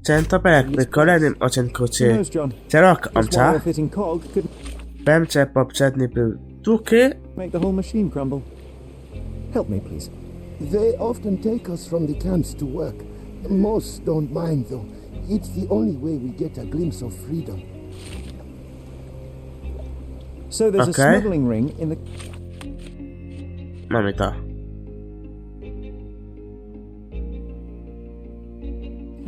Tento kolejnym odcinku czy Sherlock Holmesa. Wiem, że poprzedni był długi. Make the whole machine crumble. Help me, please. They often take us from the camps to work. Most don't mind, though. It's the only way we get a glimpse of freedom. So there's a smuggling ring in the... Mamy to.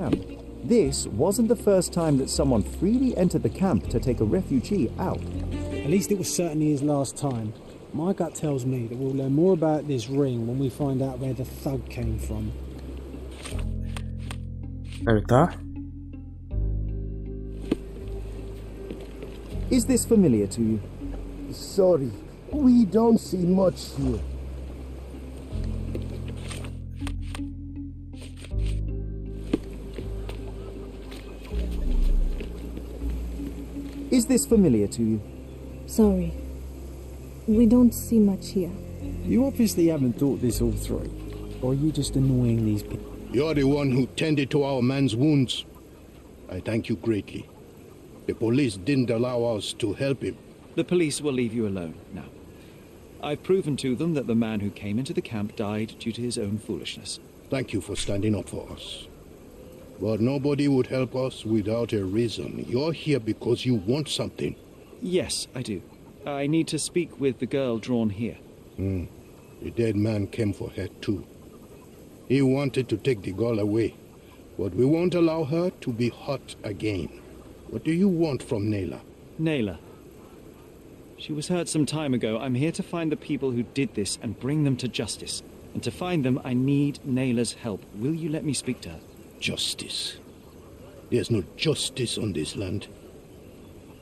camp. This wasn't the first time that someone freely entered the camp to take a refugee out. At least it was certainly his last time. My gut tells me that we'll learn more about this ring when we find out where the thug came from. Mamy to. Is this familiar to you? Sorry, we don't see much here. Is this familiar to you? Sorry. We don't see much here. You obviously haven't thought this all through. Or are you just annoying these people? You're the one who tended to our man's wounds. I thank you greatly. The police didn't allow us to help him. The police will leave you alone now. I've proven to them that the man who came into the camp died due to his own foolishness. Thank you for standing up for us. But nobody would help us without a reason. You're here because you want something. Yes, I do. I need to speak with the girl drawn here. The dead man came for her too. He wanted to take the girl away, but we won't allow her to be hurt again. What do you want from Naila? Naila. She was hurt some time ago. I'm here to find the people who did this and bring them to justice. And to find them, I need Naila's help. Will you let me speak to her? Justice. There's no justice on this land.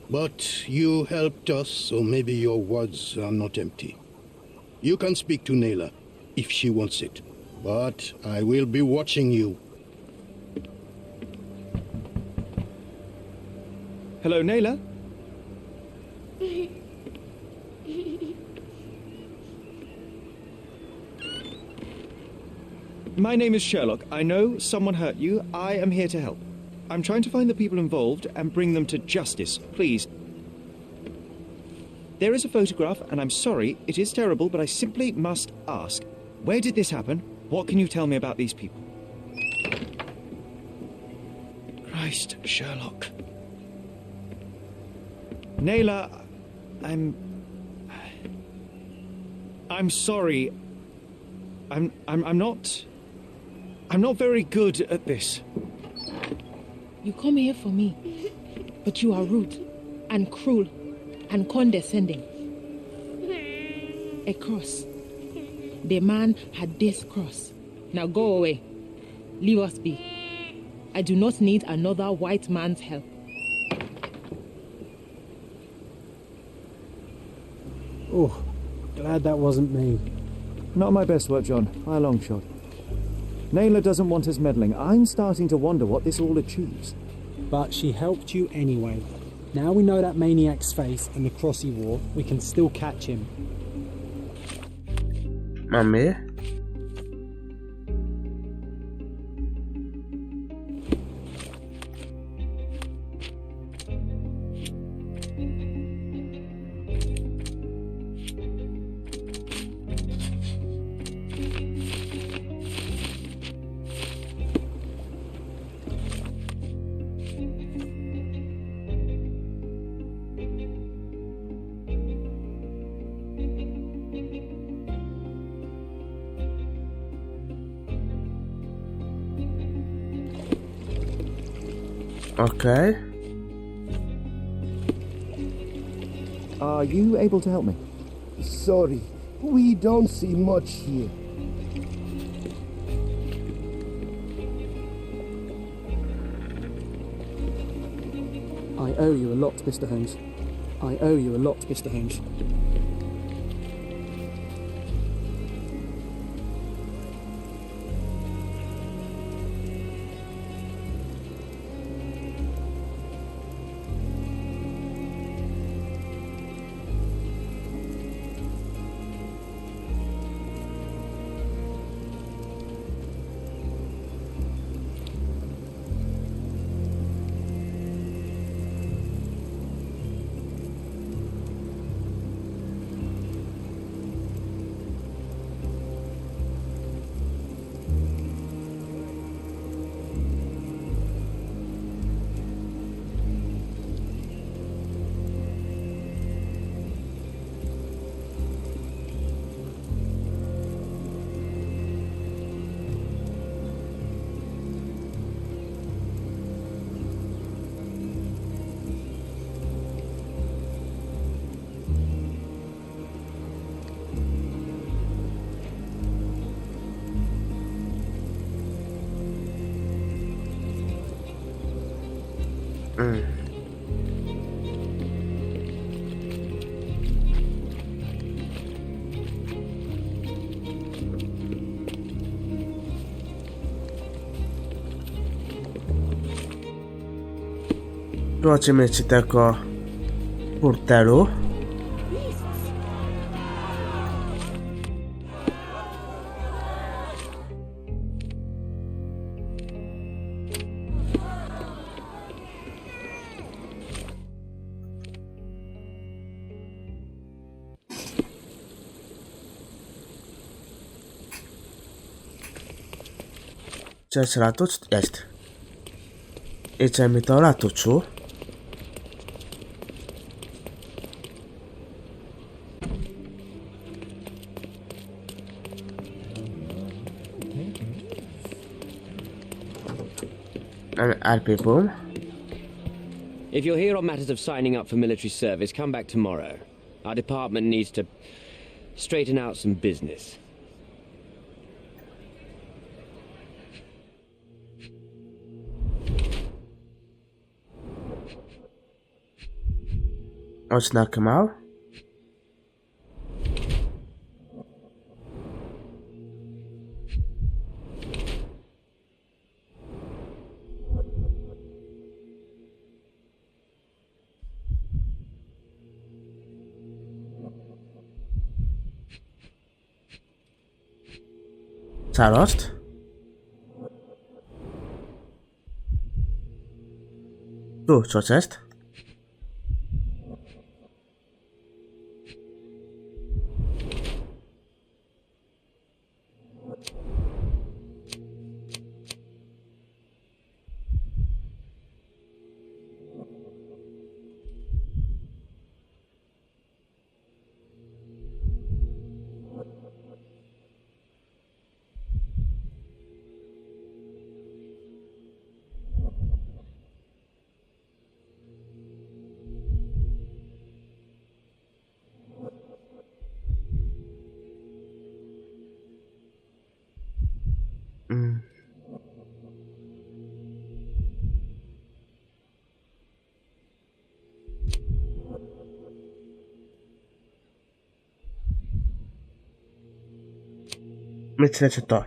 But you helped us, so maybe your words are not empty. You can speak to Naila if she wants it. But I will be watching you. Hello, Naila? My name is Sherlock. I know someone hurt you. I am here to help. I'm trying to find the people involved and bring them to justice. Please. There is a photograph, and I'm sorry, it is terrible, but I simply must ask. Where did this happen? What can you tell me about these people? Christ, Sherlock. Naila, I'm sorry. I'm not very good at this. You come here for me, but you are rude and cruel and condescending. A cross. The man had this cross. Now go away. Leave us be. I do not need another white man's help. Oh, glad that wasn't me. Not my best work, John. By a long shot. Naila doesn't want us meddling. I'm starting to wonder what this all achieves. But she helped you anyway. Now we know that maniac's face and the cross he wore, we can still catch him. Mamy. Okay. Are you able to help me? Sorry, we don't see much here. I owe you a lot, Mr. Holmes. I owe you a lot, Mr. Holmes. Zobaczymy, czy tylko porteru. Cześć, ratusz? Jest. Idziemy do ratuszu. RP boom. If you're here on matters of signing up for military service, come back tomorrow. Our department needs to straighten out some business. Let's knock him out. Carost. Tu, co jest? Myślę, że to.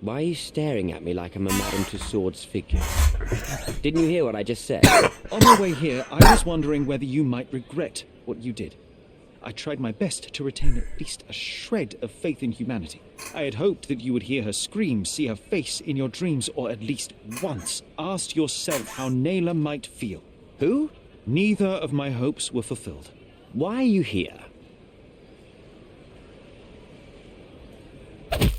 Why are you staring at me like I'm a Madame Tussauds figure? Didn't you hear what I just said? On the way here, I was wondering whether you might regret what you did. I tried my best to retain at least a shred of faith in humanity. I had hoped that you would hear her scream, see her face in your dreams, or at least once ask yourself how Naylor might feel. Who? Neither of my hopes were fulfilled. Why are you here?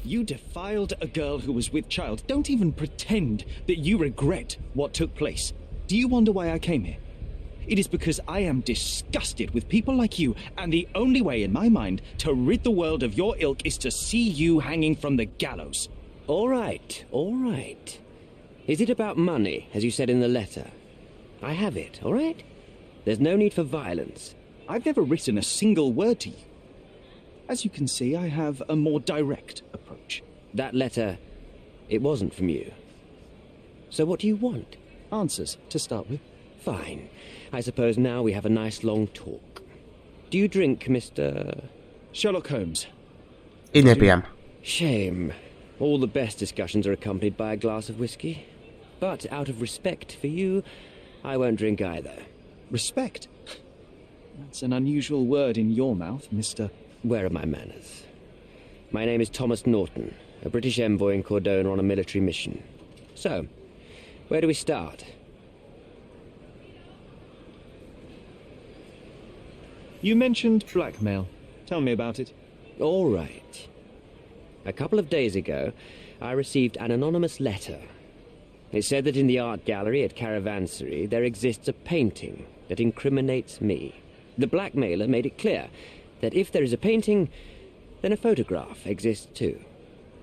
You defiled a girl who was with child. Don't even pretend that you regret what took place. Do you wonder why I came here? It is because I am disgusted with people like you, and the only way in my mind to rid the world of your ilk is to see you hanging from the gallows. All right, all right. Is it about money, as you said in the letter? I have it, all right? There's no need for violence. I've never written a single word to you. As you can see, I have a more direct approach. That letter, it wasn't from you. So what do you want? Answers, to start with. Fine. I suppose now we have a nice long talk. Do you drink, Mr. Sherlock Holmes. I nie pijam. Shame. All the best discussions are accompanied by a glass of whiskey. But out of respect for you, I won't drink either. Respect? That's an unusual word in your mouth, Mr. Where are my manners? My name is Thomas Norton, a British envoy in Cordona on a military mission. So, where do we start? You mentioned blackmail. Tell me about it. All right. A couple of days ago, I received an anonymous letter. It said that in the art gallery at Caravansary there exists a painting that incriminates me. The blackmailer made it clear that if there is a painting, then a photograph exists too.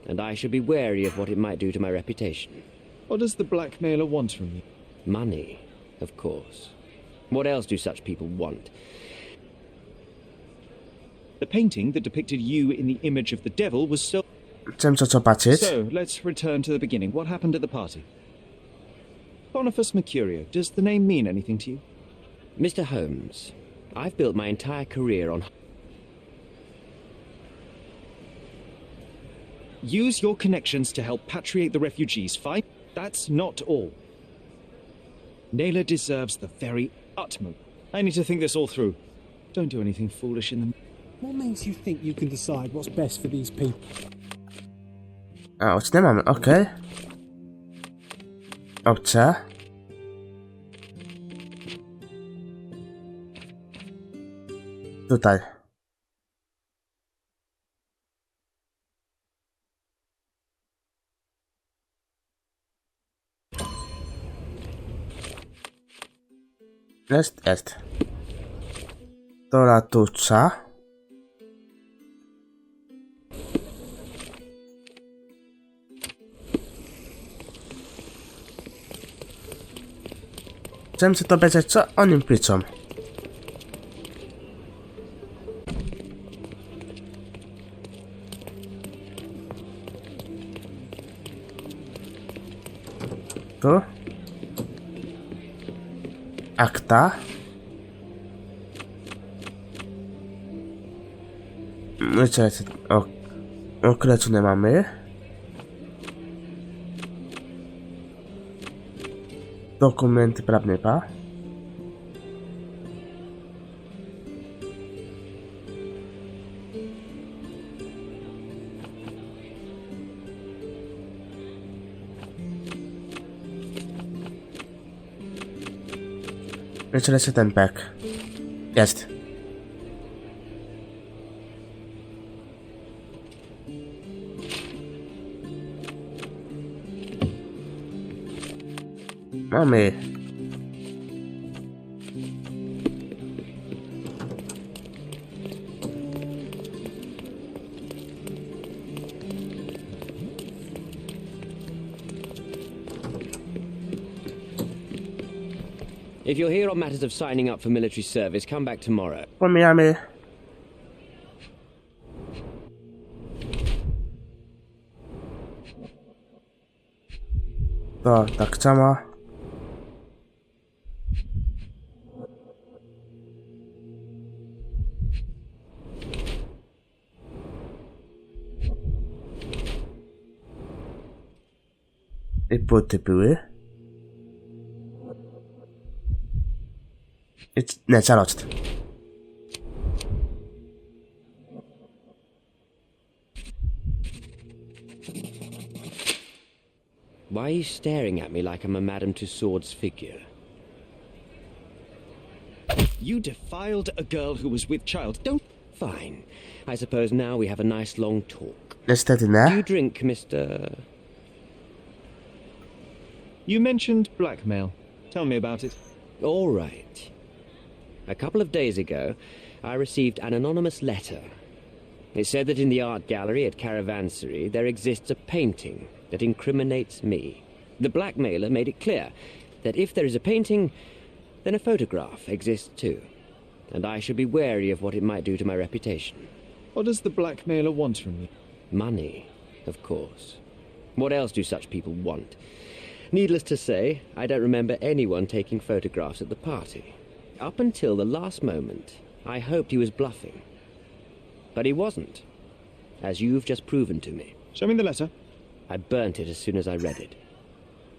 And I should be wary of what it might do to my reputation. What does the blackmailer want from you? Money, of course. What else do such people want? The painting that depicted you in the image of the devil was so... Chciałem co zobaczyć. So, let's return to the beginning. What happened at the party? Boniface Mercurio, does the name mean anything to you? Mr. Holmes, I've built my entire career on... Use your connections to help patriate the refugees, fine? That's not all. Naylor deserves the very utmost. I need to think this all through. Don't do anything foolish in the... What makes you think you can decide what's best for these people? A, nic nie mamy, okej. Opcja. Tutaj. Jest. To ratucza. Chciałem sobie dowiedzieć, co o nim piszą. Tu. Akta. No i co jest? Okresu nie mamy. Dokumenty prawne, pa. Jeszcze lecę ten pek. Jest. Mamy. If you're here on matters of signing up for military service, come back tomorrow. Pomijamy. To tak samo. I płyty były. Nie, caloczt. Why are you staring at me like I'm a Madame Tussauds figure? You defiled a girl who was with child. Don't... Fine. I suppose now we have a nice long talk. Niestety Do nie. you drink, Mr... You mentioned blackmail. Tell me about it. All right. A couple of days ago, I received an anonymous letter. It said that in the art gallery at Caravansary there exists a painting that incriminates me. The blackmailer made it clear that if there is a painting, then a photograph exists too. And I should be wary of what it might do to my reputation. What does the blackmailer want from you? Money, of course. What else do such people want? Needless to say, I don't remember anyone taking photographs at the party. Up until the last moment, I hoped he was bluffing. But he wasn't, as you've just proven to me. Show me the letter. I burnt it as soon as I read it.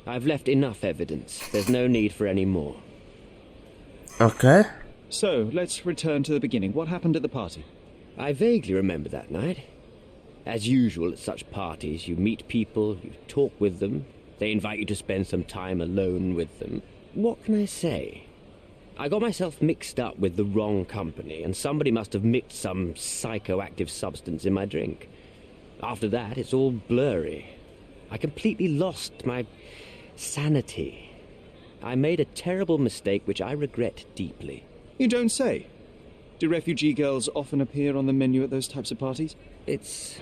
I've left enough evidence. There's no need for any more. Okay. So, let's return to the beginning. What happened at the party? I vaguely remember that night. As usual at such parties, you meet people, you talk with them, they invite you to spend some time alone with them. What can I say? I got myself mixed up with the wrong company, and somebody must have mixed some psychoactive substance in my drink. After that, it's all blurry. I completely lost my sanity. I made a terrible mistake which I regret deeply. You don't say. Do refugee girls often appear on the menu at those types of parties? It's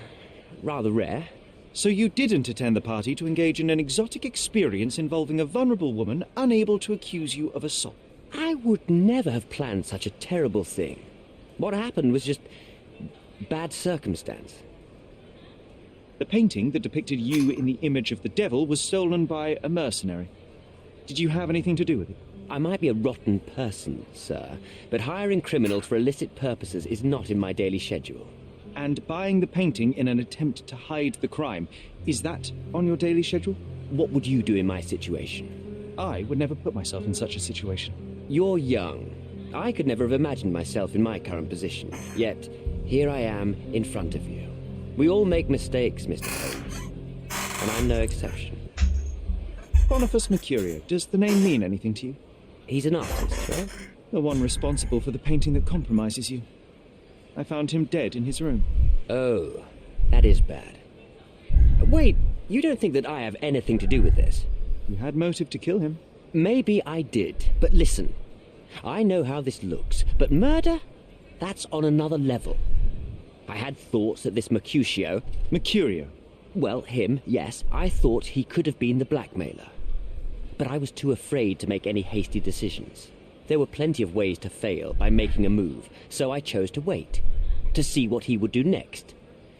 rather rare. So you didn't attend the party to engage in an exotic experience involving a vulnerable woman unable to accuse you of assault? I would never have planned such a terrible thing. What happened was just bad circumstance. The painting that depicted you in the image of the devil was stolen by a mercenary. Did you have anything to do with it? I might be a rotten person, sir, but hiring criminals for illicit purposes is not in my daily schedule. And buying the painting in an attempt to hide the crime, is that on your daily schedule? What would you do in my situation? I would never put myself in such a situation. You're young. I could never have imagined myself in my current position. Yet, here I am in front of you. We all make mistakes, Mr. Holmes. And I'm no exception. Boniface Mercurio, does the name mean anything to you? He's an artist, right? The one responsible for the painting that compromises you. I found him dead in his room. Oh, that is bad. Wait, you don't think that I have anything to do with this? You had motive to kill him. Maybe I did, but listen. I know how this looks, but murder? That's on another level. I had thoughts that this Mercutio... Mercurio? Well, him, yes. I thought he could have been the blackmailer. But I was too afraid to make any hasty decisions. There were plenty of ways to fail by making a move, so I chose to wait. To see what he would do next.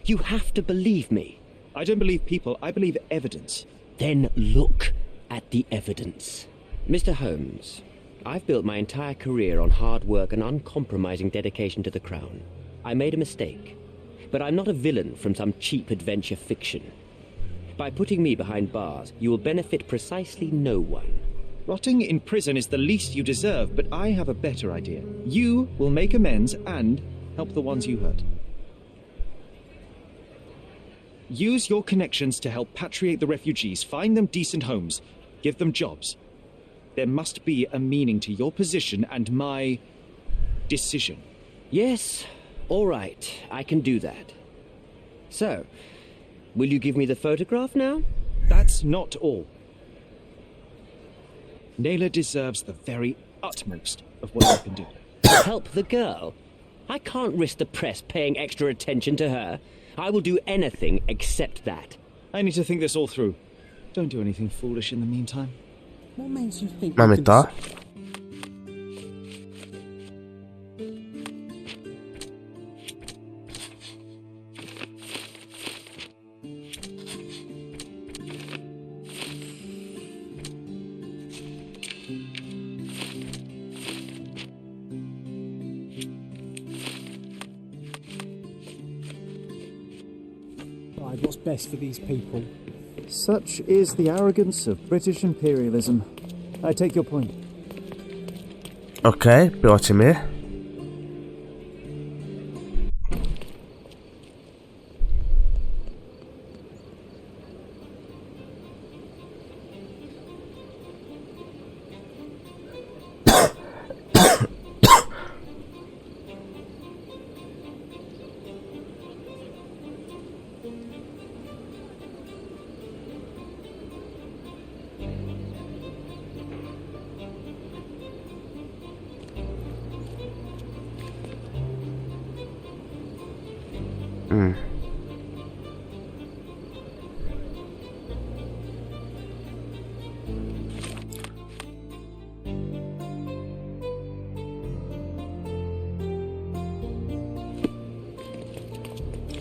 You have to believe me. I don't believe people, I believe evidence. Then look at the evidence. Mr. Holmes, I've built my entire career on hard work and uncompromising dedication to the Crown. I made a mistake, but I'm not a villain from some cheap adventure fiction. By putting me behind bars, you will benefit precisely no one. Rotting in prison is the least you deserve, but I have a better idea. You will make amends and help the ones you hurt. Use your connections to help patriate the refugees, find them decent homes, give them jobs. There must be a meaning to your position and my decision. Yes, all right, I can do that. So, will you give me the photograph now? That's not all. Naylor deserves the very utmost of what you can do. Help the girl? I can't risk the press paying extra attention to her. I will do anything except that. I need to think this all through. Don't do anything foolish in the meantime. What makes you think Mamy you to? can... What's best for these people? Such is the arrogance of British imperialism. I take your point. Okej, było ci mnie.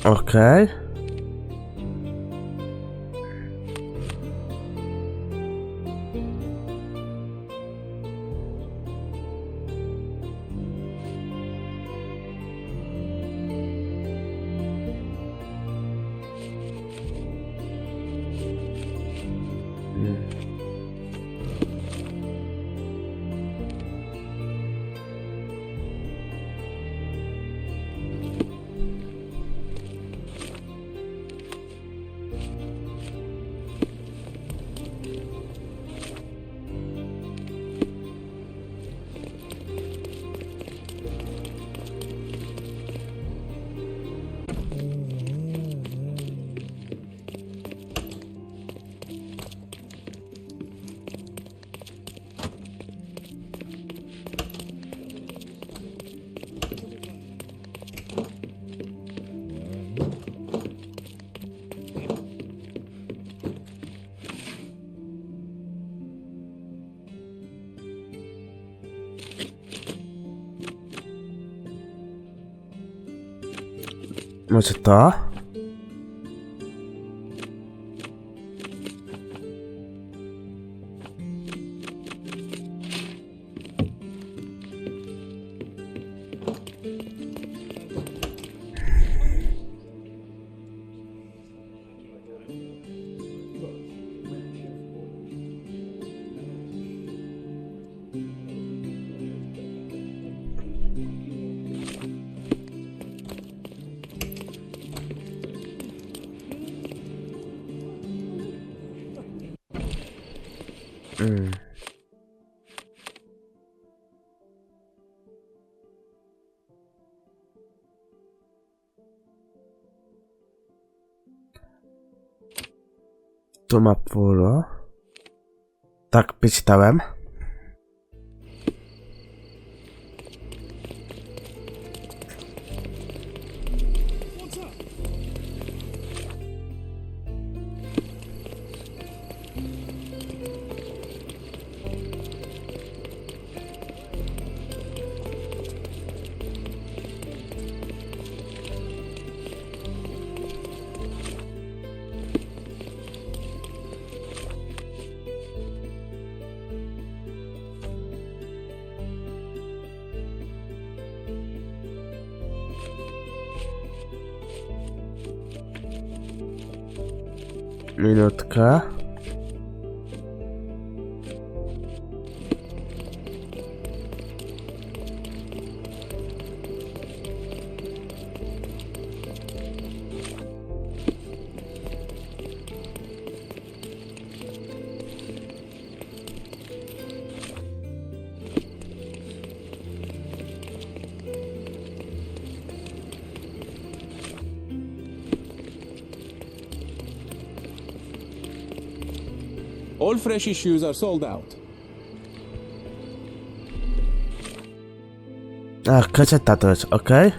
Okej. Może to? Tu ma polo. Tak, przeczytałem. Minutka. All fresh issues are sold out. Ach, kaseta to jest, okej.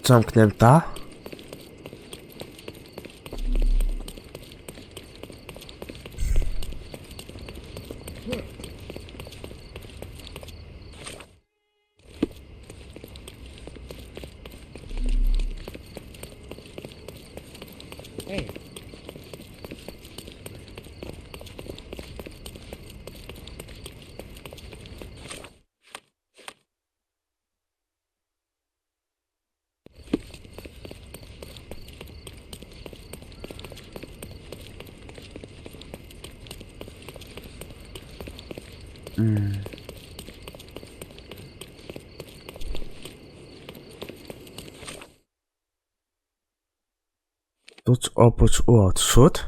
Zamknięta. Hey. Tu oprócz odrzut.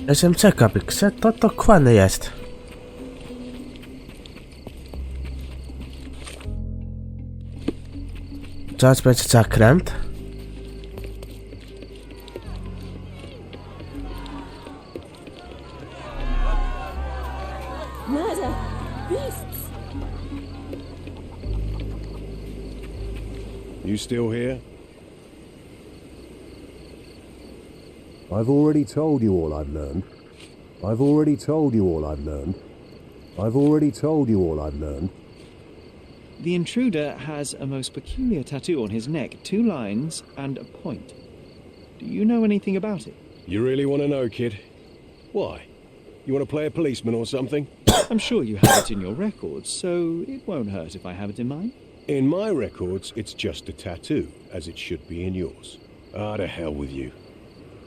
Jestem ciekawy, gdzie to dokładnie jest. Zaraz będzie zakręt. Murder! Beasts! You still here? I've already told you all I've learned. I've already told you all I've learned. I've already told you all I've learned. The intruder has a most peculiar tattoo on his neck, 2 lines and a point. Do you know anything about it? You really want to know, kid? Why? You want to play a policeman or something? I'm sure you have it in your records, so it won't hurt if I have it in mine. In my records, it's just a tattoo, as it should be in yours. Ah, to hell with you.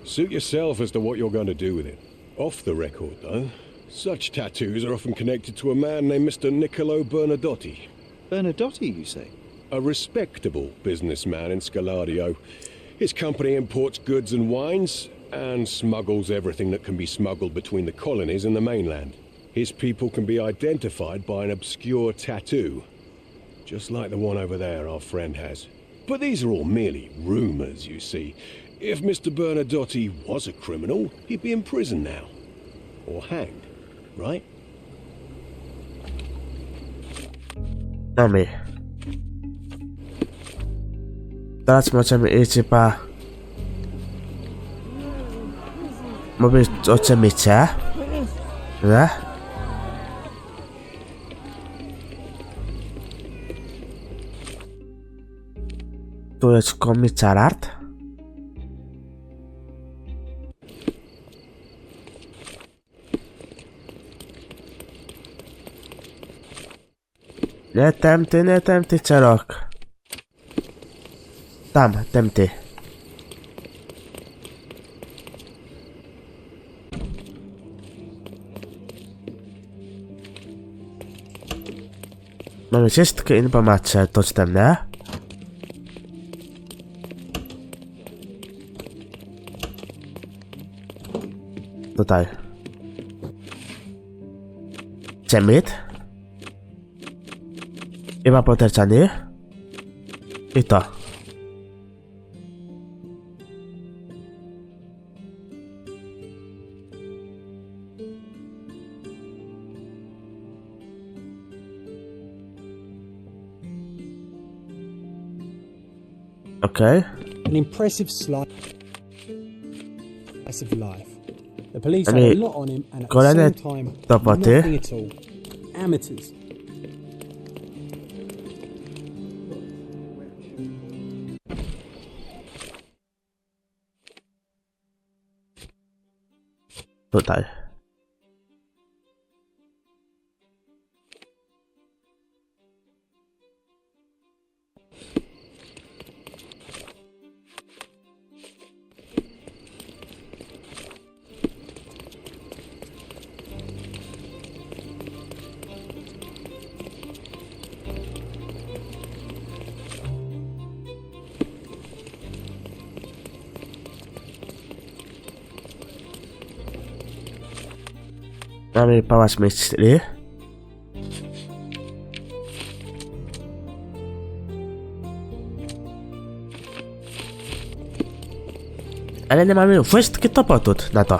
Suit yourself as to what you're going to do with it. Off the record, though, Such tattoos are often connected to a man named Mr. Niccolo Bernadotti. Bernadotti, you say? A respectable businessman in Scalario. His company imports goods and wines, and smuggles everything that can be smuggled between the colonies and the mainland. His people can be identified by an obscure tattoo, just like the one over there our friend has. But these are all merely rumours, you see. If Mr. Bernadotti was a criminal, he'd be in prison now. Or hanged, right? Ami. Teraz możemy iść chyba... Mówić o czemicie. Nie? Tu jest komisariat. Nie tępty, Sherlock. Tam, tępty. Mamy wszystkie informacje dostępne. Tutaj. Cemit. Chyba poterczany. I to. Okay. An impressive slice of life. The police had a lot on him and at the same time, nothing at all. Amateurs. Tutaj. Mamy pałac myśli. Ale nie mamy wszystkich topotut na to.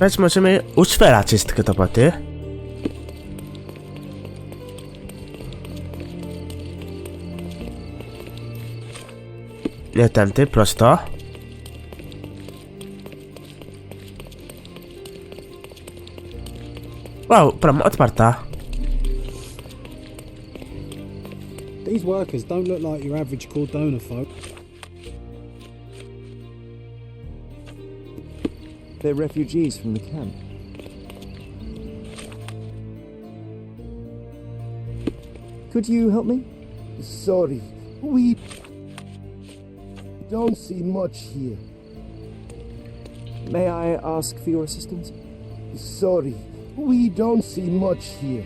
Więc musimy uświerać wszystkie topoty. Nie tędy, prosto. Wow, brama otwarta. These workers don't look like your average Cordona folk. They're refugees from the camp. Could you help me? Sorry, we don't see much here. May I ask for your assistance? Sorry, we don't see much here.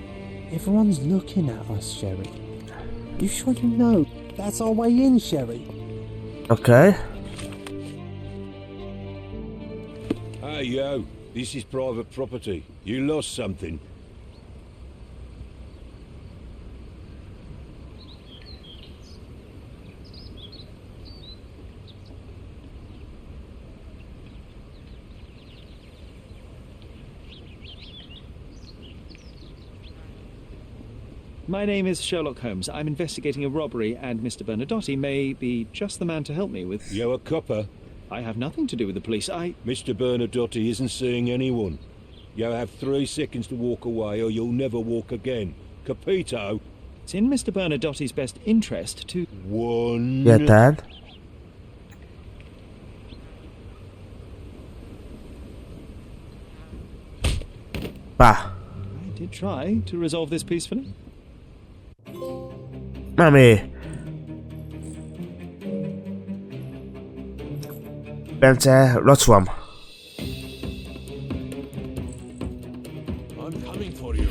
Everyone's looking at us, Sherry. You sure you know? That's our way in, Sherry. Okay. Hey, yo, this is private property. You lost something. My name is Sherlock Holmes. I'm investigating a robbery, and Mr. Bernadotti may be just the man to help me with... You're a copper. I have nothing to do with the police. Mr. Bernadotti isn't seeing anyone. You have 3 seconds to walk away, or you'll never walk again. Capito? It's in Mr. Bernadotti's best interest to... One... Yeah, Dad. Bah. I did try to resolve this peacefully. Mamy. Ręce losłam. I'm coming for you.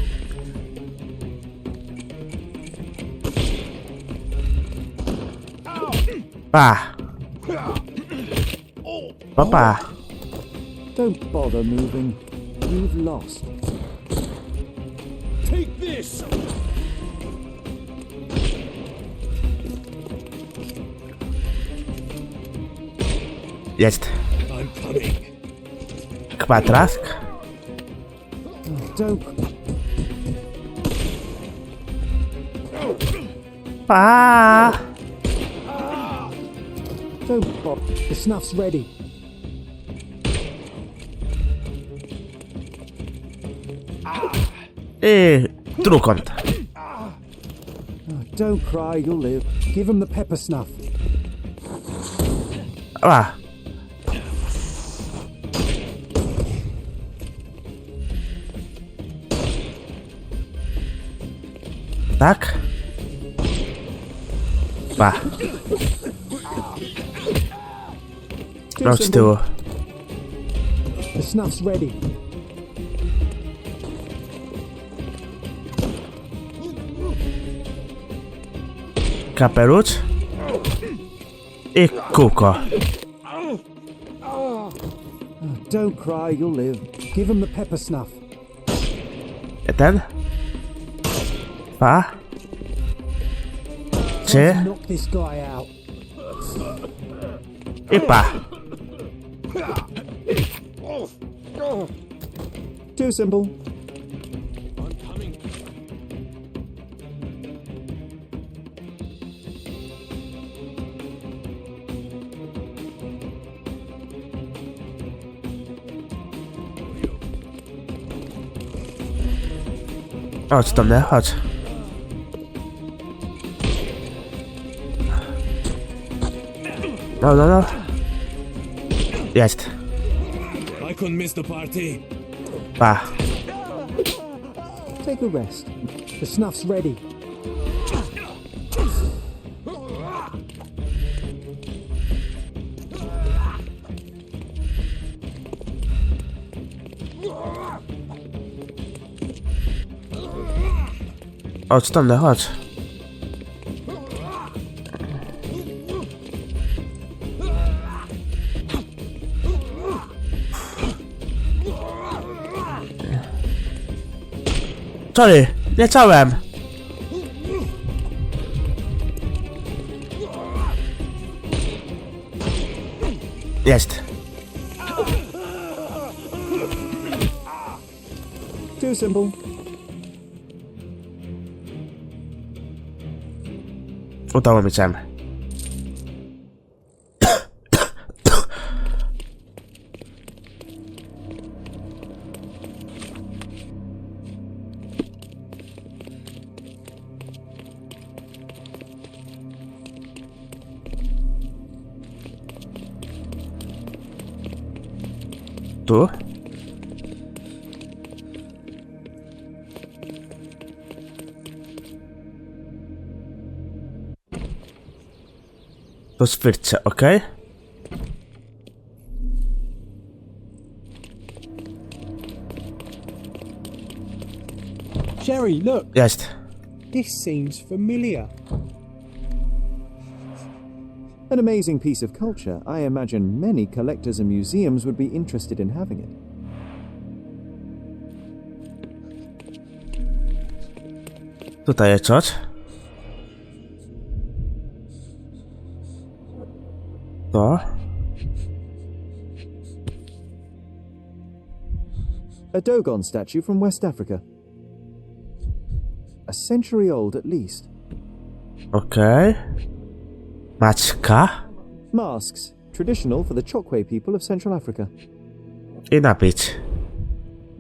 Pa. Papa. Don't bother moving. You've lost. Take this! Jest. I'm coming. Kwadrask. Don't. Pa. Don't bother. The snuff's ready. I trójkąt. Don't cry, you'll live. Give him the pepper snuff. A. Tak? Pa. No z tyłu. The snuff's ready. Kapelusz. I kółko. Don't cry, you'll live. Give him the pepper snuff. Jeden. Dwa. Trzy. Knock this guy out. I pa. Too simple. I'm coming. Chodź do mnie, chodź. No. Jest. I couldn't miss the party. Pa. Take a rest. The snuff's ready. Chodź do mnie, chodź. Sorry, nie chciałem. Jest. Too simple. Udało mi się. Tu? To stwierdźcie, ok? Sherry, look. Jest. This seems familiar. An amazing piece of culture. I imagine many collectors and museums would be interested in having it. Tutaj jest coś. To. A Dogon statue from West Africa. A century old at least. Okej. Maćka. Masks, traditional for the Chokwe people of Central Africa. I napić.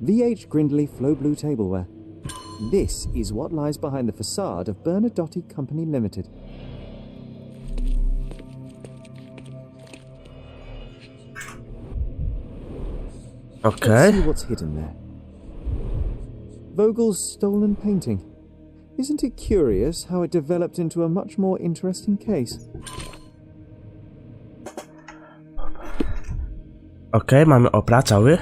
VH Grindley Flow Blue Tableware. This is what lies behind the facade of Bernadotte Company Limited. Okej. Let's see what's hidden there. Vogel's stolen painting. Isn't it curious how it developed into a much more interesting case? Okej, mamy opra cały.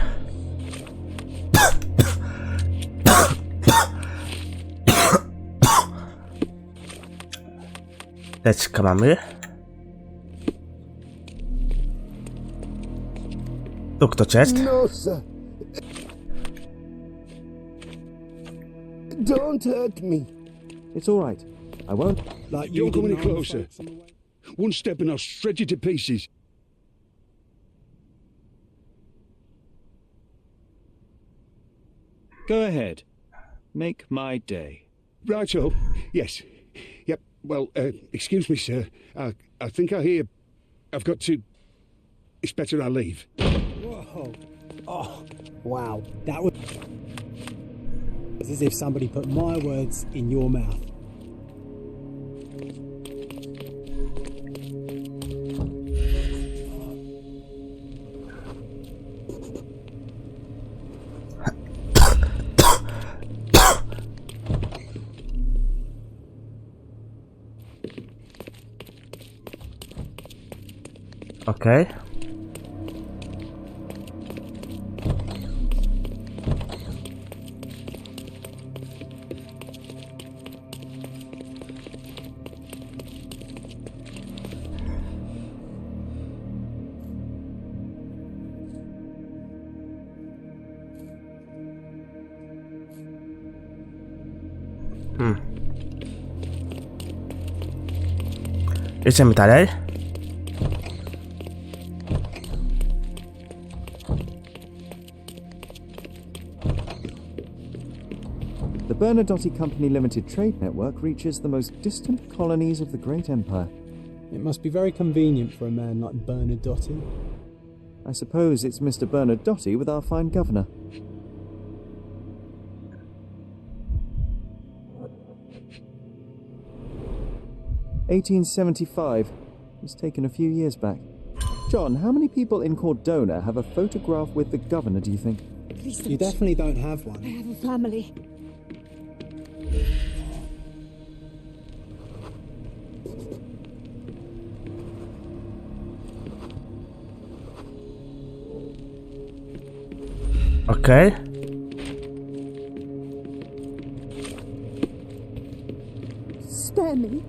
Teczka mamy. Tu kto jest? No, sir. Don't hurt me. It's all right. I won't. Like you Don't come any didn't know closer. folks on the way. One step and I'll shred you to pieces. Go ahead. Make my day. Righto. Yes. Yep. Well, excuse me, sir. I think I hear... I've got to... It's better I leave. Whoa. Oh, wow. That was... It's as if somebody put my words in your mouth. Okej. Idziemy dalej. The Bernadotte Company Limited trade network reaches the most distant colonies of the Great Empire. It must be very convenient for a man like Bernadotte. I suppose it's Mr. Bernadotte with our fine governor. "1875. It's taken a few years back. John, how many people in Cordona have a photograph with the governor, do you think? You definitely don't have one. I have a family. Okej. Spare me.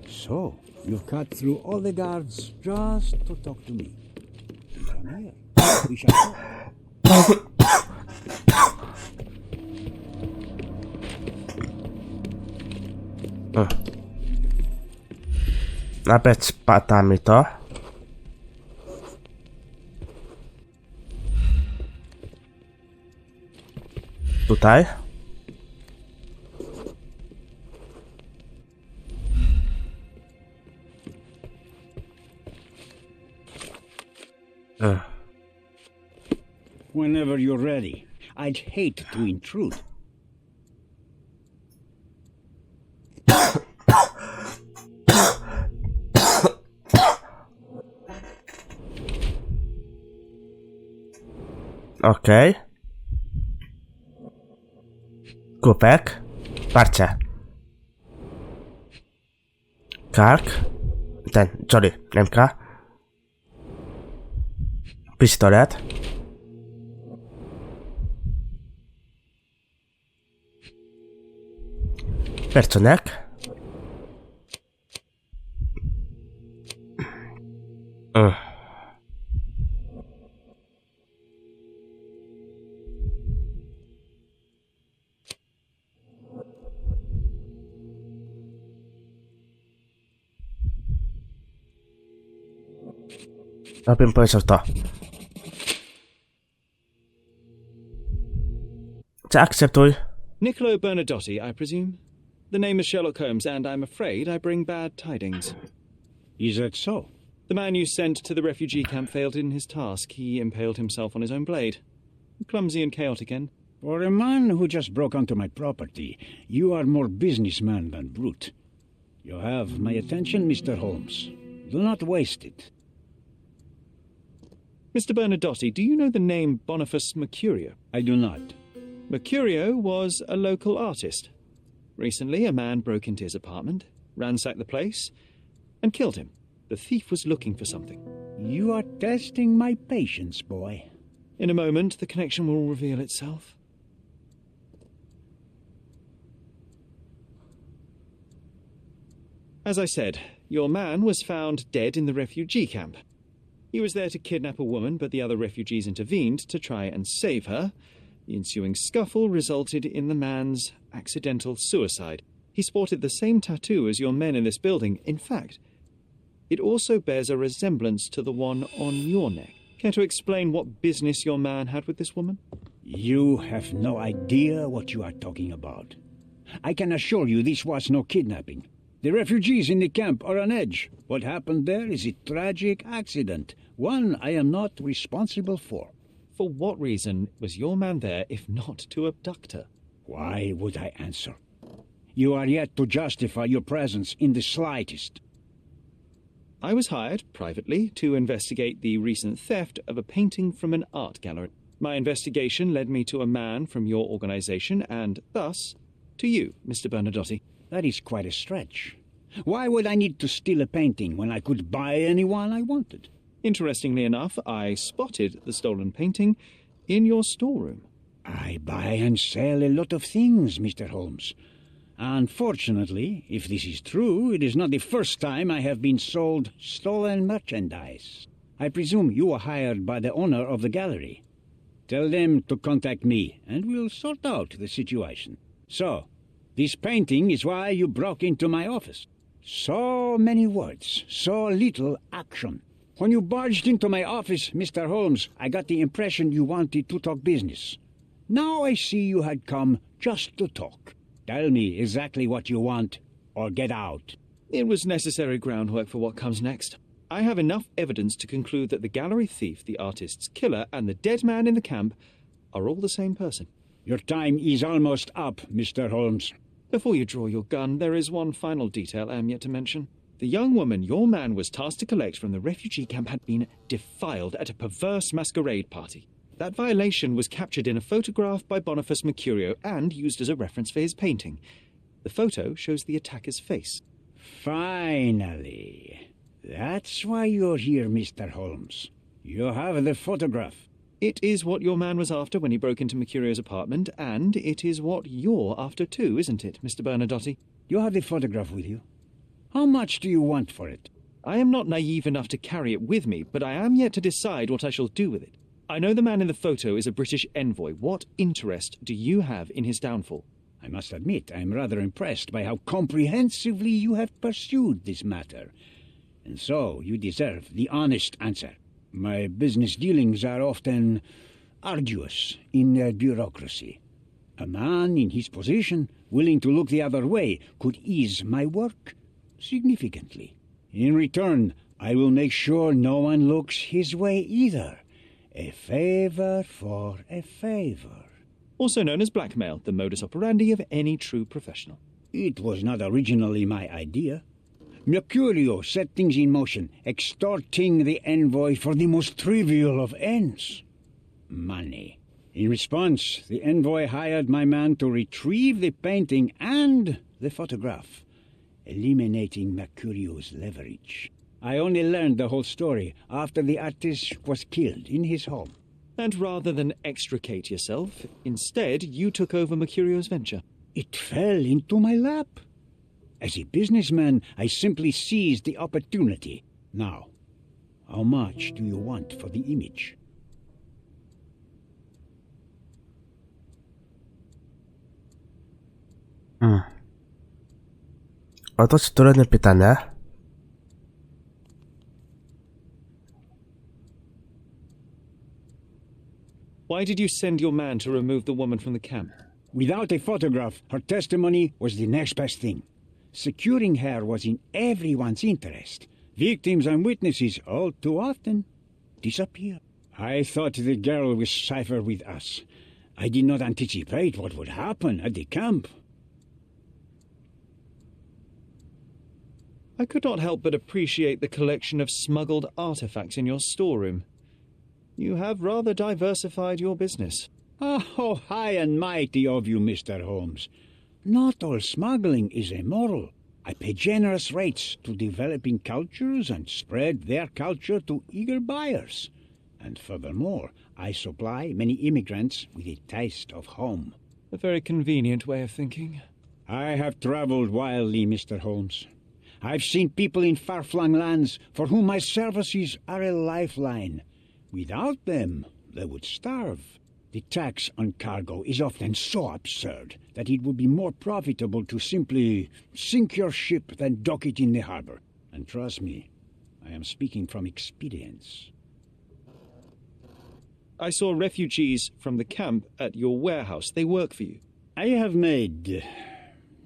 So, you've cut through all the guards just to talk to me. Come here. We shall talk. Najpierw spadamy to. Tutaj. Whenever you're ready. I'd hate to intrude. Okej. Kupek. Parcie. Kark. Sorry, Nemka. Pistolet. Personek. Ja bym powiedział to. Zaakceptuj. Niccolo Bernadotte, I presume? The name is Sherlock Holmes, and I'm afraid I bring bad tidings. Is that so? The man you sent to the refugee camp failed in his task. He impaled himself on his own blade. Clumsy and chaotic end. For a man who just broke onto my property, you are more businessman than brute. You have my attention, Mr. Holmes. Do not waste it. Mr. Bernadotte, do you know the name Boniface Mercurio? I do not. Mercurio was a local artist. Recently, a man broke into his apartment, ransacked the place, and killed him. The thief was looking for something. You are testing my patience, boy. In a moment, the connection will reveal itself. As I said, your man was found dead in the refugee camp. He was there to kidnap a woman, but the other refugees intervened to try and save her. The ensuing scuffle resulted in the man's accidental suicide. He sported the same tattoo as your men in this building. In fact, it also bears a resemblance to the one on your neck. Care to explain what business your man had with this woman? You have no idea what you are talking about. I can assure you this was no kidnapping. The refugees in the camp are on edge. What happened there is a tragic accident, one I am not responsible for. For what reason was your man there if not to abduct her? Why would I answer? You are yet to justify your presence in the slightest. I was hired, privately, to investigate the recent theft of a painting from an art gallery. My investigation led me to a man from your organization, and thus, to you, Mr. Bernadotti. That is quite a stretch. Why would I need to steal a painting when I could buy anyone I wanted? Interestingly enough, I spotted the stolen painting in your storeroom. I buy and sell a lot of things, Mr. Holmes. Unfortunately, if this is true, it is not the first time I have been sold stolen merchandise. I presume you were hired by the owner of the gallery. Tell them to contact me, and we'll sort out the situation. So, this painting is why you broke into my office. So many words, so little action. When you barged into my office, Mr. Holmes, I got the impression you wanted to talk business. Now I see you had come just to talk. Tell me exactly what you want, or get out. It was necessary groundwork for what comes next. I have enough evidence to conclude that the gallery thief, the artist's killer, and the dead man in the camp are all the same person. Your time is almost up, Mr. Holmes. Before you draw your gun, there is one final detail I am yet to mention. The young woman your man was tasked to collect from the refugee camp had been defiled at a perverse masquerade party. That violation was captured in a photograph by Boniface Mercurio and used as a reference for his painting. The photo shows the attacker's face. Finally. That's why you're here, Mr. Holmes. You have the photograph. It is what your man was after when he broke into Mercurio's apartment, and it is what you're after too, isn't it, Mr. Bernadotti? You have the photograph with you. How much do you want for it? I am not naive enough to carry it with me, but I am yet to decide what I shall do with it. I know the man in the photo is a British envoy. What interest do you have in his downfall? I must admit, I am rather impressed by how comprehensively you have pursued this matter. And so, you deserve the honest answer. My business dealings are often arduous in their bureaucracy. A man in his position, willing to look the other way, could ease my work significantly. In return, I will make sure no one looks his way either. A favor for a favor. Also known as blackmail, the modus operandi of any true professional. It was not originally my idea. Mercurio set things in motion, extorting the envoy for the most trivial of ends. Money. In response, the envoy hired my man to retrieve the painting and the photograph, eliminating Mercurio's leverage. I only learned the whole story after the artist was killed in his home. And rather than extricate yourself, instead you took over Mercurio's venture. It fell into my lap. As a businessman, I simply seized the opportunity. Now, how much do you want for the image? Oto trudne pytanie. Why did you send your man to remove the woman from the camp? Without a photograph, her testimony was the next best thing. Securing her was in everyone's interest. Victims and witnesses all too often disappear. I thought the girl was safer with us. I did not anticipate what would happen at the camp. I could not help but appreciate the collection of smuggled artifacts in your storeroom. You have rather diversified your business. Oh, high and mighty of you, Mr. Holmes. Not all smuggling is immoral. I pay generous rates to developing cultures and spread their culture to eager buyers. And furthermore, I supply many immigrants with a taste of home. A very convenient way of thinking. I have traveled wildly, Mr. Holmes. I've seen people in far-flung lands for whom my services are a lifeline. Without them, they would starve. The tax on cargo is often so absurd that it would be more profitable to simply sink your ship than dock it in the harbor. And trust me, I am speaking from experience. I saw refugees from the camp at your warehouse. They work for you. I have made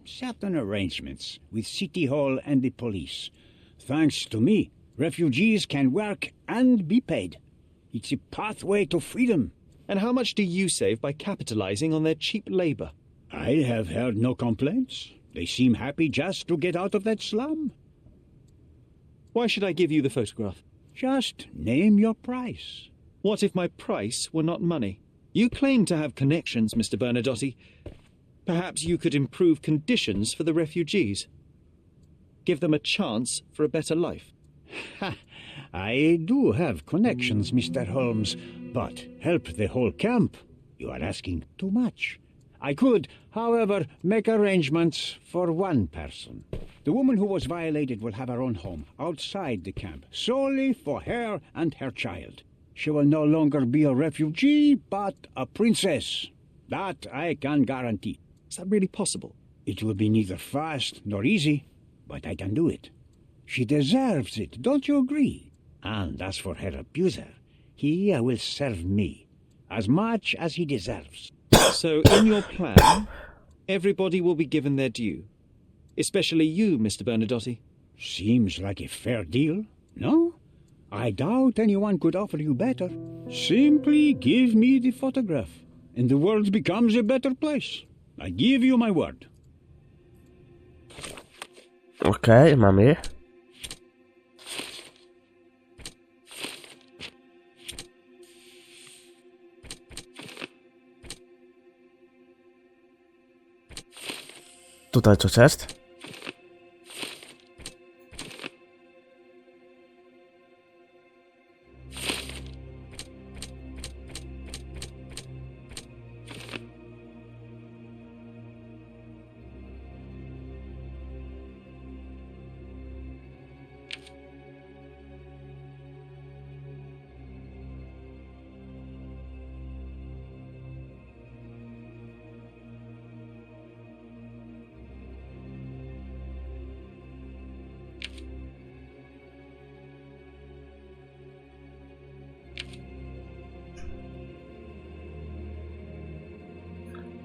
certain arrangements with City Hall and the police. Thanks to me, refugees can work and be paid. It's a pathway to freedom. And how much do you save by capitalizing on their cheap labor? I have heard no complaints. They seem happy just to get out of that slum. Why should I give you the photograph? Just name your price. What if my price were not money? You claim to have connections, Mr. Bernadotte. Perhaps you could improve conditions for the refugees. Give them a chance for a better life. Ha! I do have connections, Mr. Holmes, but help the whole camp? You are asking too much. I could, however, make arrangements for one person. The woman who was violated will have her own home outside the camp, solely for her and her child. She will no longer be a refugee, but a princess. That I can guarantee. Is that really possible? It will be neither fast nor easy, but I can do it. She deserves it, don't you agree? And as for her abuser, he will serve me as much as he deserves. So, in your plan, everybody will be given their due. Especially you, Mr. Bernadotte. Seems like a fair deal, no? I doubt anyone could offer you better. Simply give me the photograph, and the world becomes a better place. I give you my word. Okej, mamy je. Tutaj coś jest.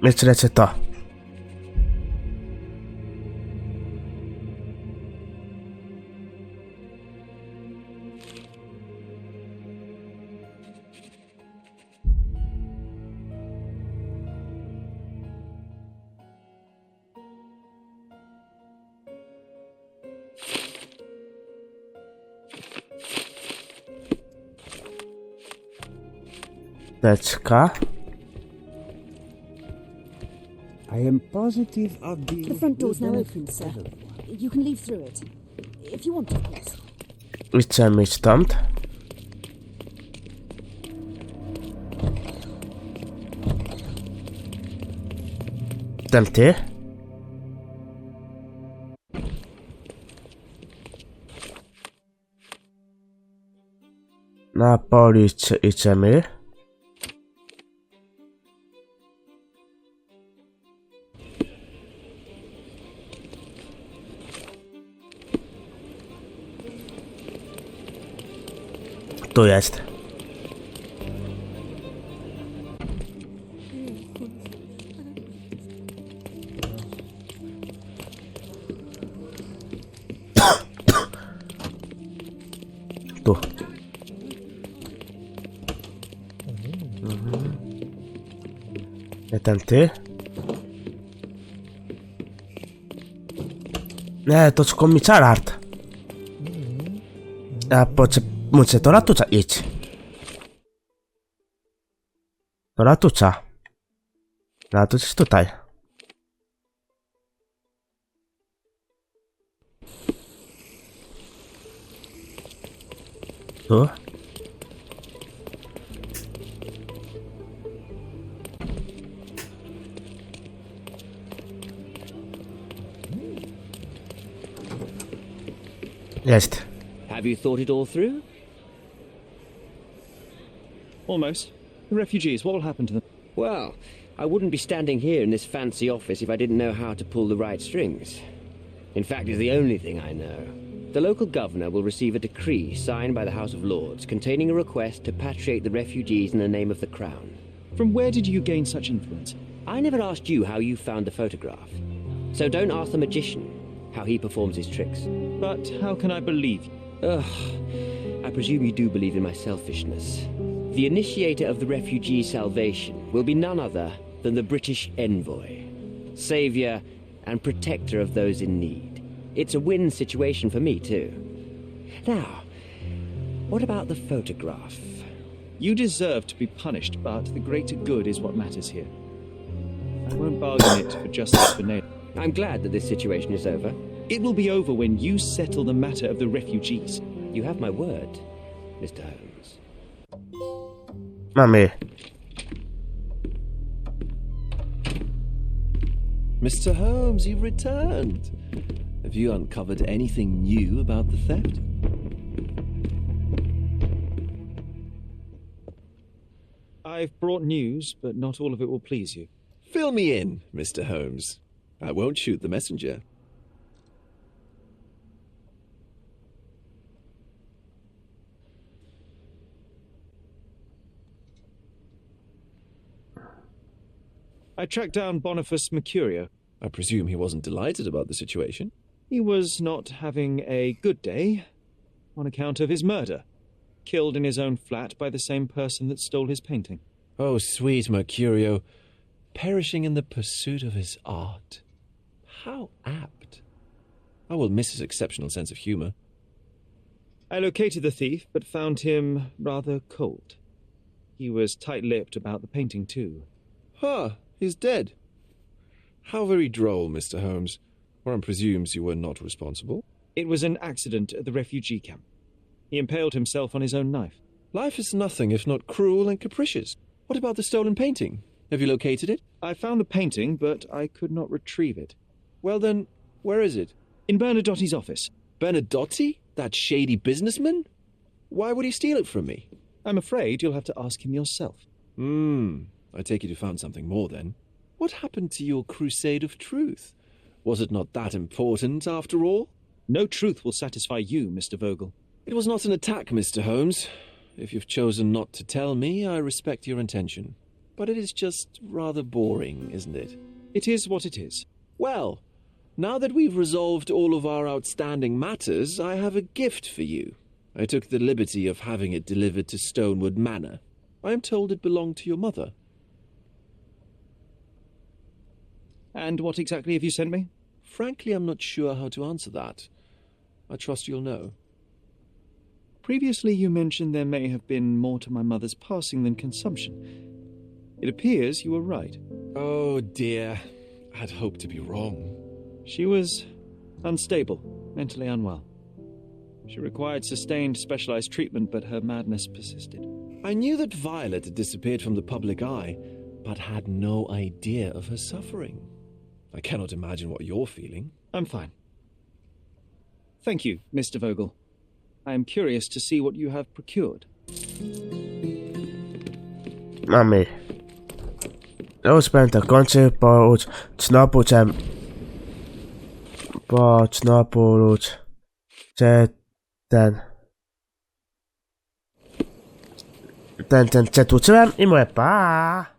Jeszcze lecę to. Teczka. I am positive of The front door's now open, sir. You can leave through it. If you want to, of course. Chcemy iść stąd. Ty. Na policję idziemy. Tu jest. Tu. Nie ty? Ne, točko mi čarart. A muszę to ratuca iść. To ratuca. Ratuc jest tutaj. Tu? Jest. Have you thought it all through? Almost. The refugees, what will happen to them? Well, I wouldn't be standing here in this fancy office if I didn't know how to pull the right strings. In fact, it's the only thing I know. The local governor will receive a decree signed by the House of Lords containing a request to patriate the refugees in the name of the Crown. From where did you gain such influence? I never asked you how you found the photograph. So don't ask the magician how he performs his tricks. But how can I believe you? Ugh, I presume you do believe in my selfishness. The initiator of the refugee salvation will be none other than the British envoy, saviour and protector of those in need. It's a win situation for me, too. Now, what about the photograph? You deserve to be punished, but the greater good is what matters here. I won't bargain it for justice for Nate. I'm glad that this situation is over. It will be over when you settle the matter of the refugees. You have my word, Mr. Holmes. Mummy. Mr. Holmes, you've returned. Have you uncovered anything new about the theft? I've brought news, but not all of it will please you. Fill me in, Mr. Holmes. I won't shoot the messenger. I tracked down Boniface Mercurio. I presume he wasn't delighted about the situation. He was not having a good day on account of his murder. Killed in his own flat by the same person that stole his painting. Oh, sweet Mercurio, perishing in the pursuit of his art. How apt. I will miss his exceptional sense of humour. I located the thief, but found him rather cold. He was tight-lipped about the painting, too. Huh, he's dead. How very droll, Mr. Holmes. One presumes you were not responsible. It was an accident at the refugee camp. He impaled himself on his own knife. Life is nothing if not cruel and capricious. What about the stolen painting? Have you located it? I found the painting, but I could not retrieve it. Well then, where is it? In Bernadotti's office. Bernadotti? That shady businessman? Why would he steal it from me? I'm afraid you'll have to ask him yourself. I take it you found something more then. What happened to your crusade of truth? Was it not that important, after all? No truth will satisfy you, Mr. Vogel. It was not an attack, Mr. Holmes. If you've chosen not to tell me, I respect your intention. But it is just rather boring, isn't it? It is what it is. Well, now that we've resolved all of our outstanding matters, I have a gift for you. I took the liberty of having it delivered to Stonewood Manor. I am told it belonged to your mother. And what exactly have you sent me? Frankly, I'm not sure how to answer that. I trust you'll know. Previously, you mentioned there may have been more to my mother's passing than consumption. It appears you were right. Oh, dear. I'd hoped to be wrong. She was unstable, mentally unwell. She required sustained specialized treatment, but her madness persisted. I knew that Violet had disappeared from the public eye, but had no idea of her suffering. I cannot imagine what you're feeling. I'm fine. Thank you, Mr. Vogel. I am curious to see what you have procured. Mami. Rozpęta kończy po cnopuluć ten tłuczyłem i mówię pa.